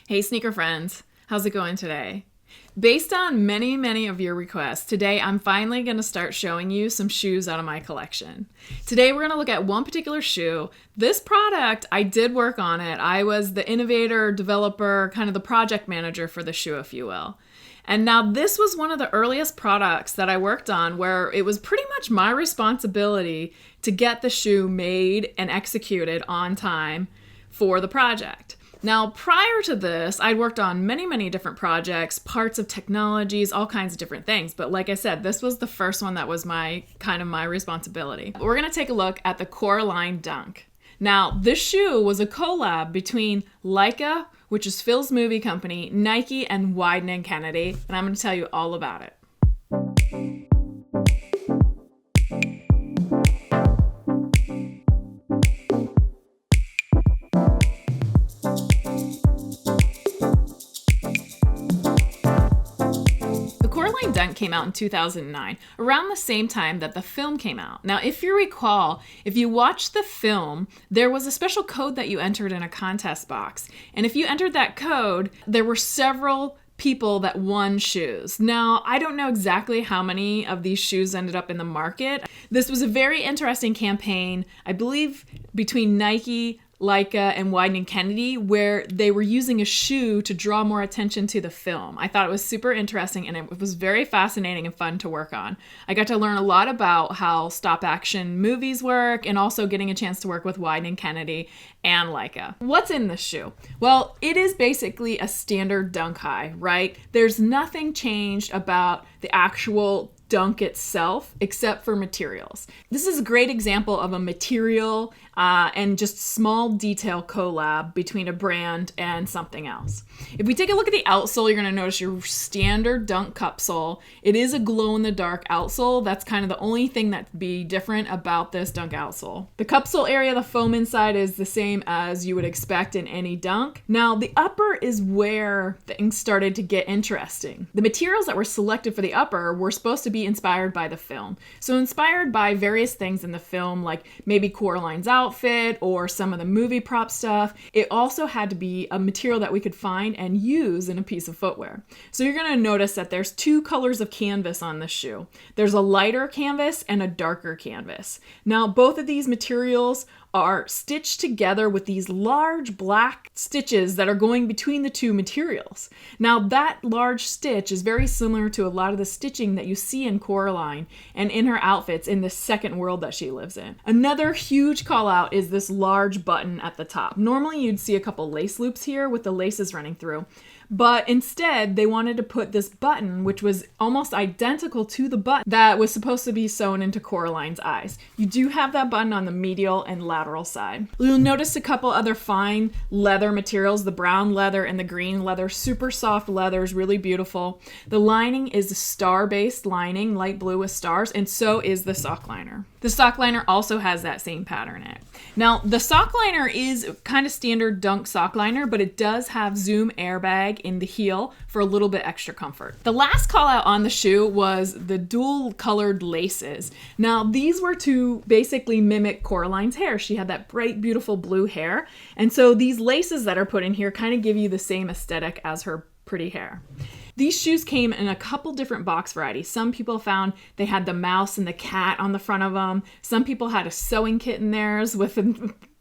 Hey sneaker friends, how's it going today? Based on many of your requests, today I'm finally going to start showing you some shoes out of my collection. Today we're going to look at one particular shoe. This product, I did work on it. I was the innovator, developer, kind of the project manager for the shoe, if you will. And now this was one of the earliest products that I worked on where it was pretty much my responsibility to get the shoe made and executed on time for the project. Now, prior to this, I'd worked on many different projects, parts of technologies, all kinds of different things. But like I said, this was the first one that was my responsibility. We're going to take a look at the Coraline Dunk. Now, this shoe was a collab between Leica, which is Phil's movie company, Nike, and Wieden & Kennedy, and I'm going to tell you all about it. Coraline Dunk came out in 2009, around the same time that the film came out. Now, if you recall, if you watched the film, there was a special code that you entered in a contest box. And if you entered that code, there were several people that won shoes. Now, I don't know exactly how many of these shoes ended up in the market. This was a very interesting campaign, I believe, between Nike, Leica, and Wieden & Kennedy, where they were using a shoe to draw more attention to the film. I thought it was super interesting and it was very fascinating and fun to work on. I got to learn a lot about how stop-action movies work and also getting a chance to work with Wieden & Kennedy and Leica. What's in this shoe? Well, it is basically a standard dunk high, right? There's nothing changed about the actual dunk itself except for materials. This is a great example of a material and just small detail collab between a brand and something else. If we take a look at the outsole, you're going to notice your standard dunk cup sole. It is a glow-in-the-dark outsole. That's kind of the only thing that'd be different about this dunk outsole. The cup sole area, the foam inside, is the same as you would expect in any dunk. Now, the upper is where things started to get interesting. The materials that were selected for the upper were supposed to be inspired by the film. So inspired by various things in the film, like maybe Coraline's outfit or some of the movie prop stuff. It also had to be a material that we could find and use in a piece of footwear. So you're going to notice that there's two colors of canvas on this shoe. There's a lighter canvas and a darker canvas. Now, both of these materials are stitched together with these large black stitches that are going between the two materials. Now, that large stitch is very similar to a lot of the stitching that you see in Coraline and in her outfits in the second world that she lives in. Another huge call out is this large button at the top. Normally you'd see a couple lace loops here with the laces running through. But instead, they wanted to put this button, which was almost identical to the button that was supposed to be sewn into Coraline's eyes. You do have that button on the medial and lateral side. You'll notice a couple other fine leather materials, the brown leather and the green leather, super soft leathers, really beautiful. The lining is a star-based lining, light blue with stars, and so is the sock liner. The sock liner also has that same pattern in it. Now, the sock liner is kind of standard dunk sock liner, but it does have zoom airbag in the heel for a little bit extra comfort. The last call out on the shoe was the dual colored laces. Now, these were to basically mimic Coraline's hair. She had that bright, beautiful blue hair. And so these laces that are put in here kind of give you the same aesthetic as her pretty hair. These shoes came in a couple different box varieties. Some people found they had the mouse and the cat on the front of them. Some people had a sewing kit in theirs with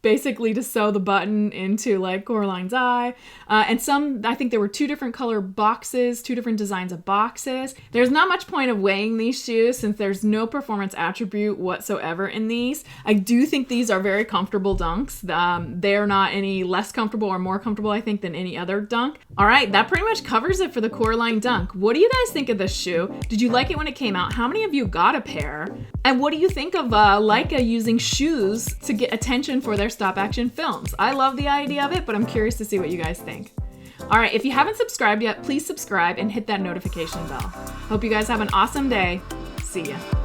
basically to sew the button into like Coraline's eye. And some, I think there were two different color boxes, two different designs of boxes. There's not much point of weighing these shoes since there's no performance attribute whatsoever in these. I do think these are very comfortable dunks. They're not any less comfortable or more comfortable, I think, than any other dunk. All right, that pretty much covers it for the Coraline Dunk. What do you guys think of this shoe? Did you like it when it came out? How many of you got a pair? And what do you think of Leica using shoes to get attention for their stop-action films? I love the idea of it, but I'm curious to see what you guys think. All right, if you haven't subscribed yet, please subscribe and hit that notification bell. Hope you guys have an awesome day. See ya.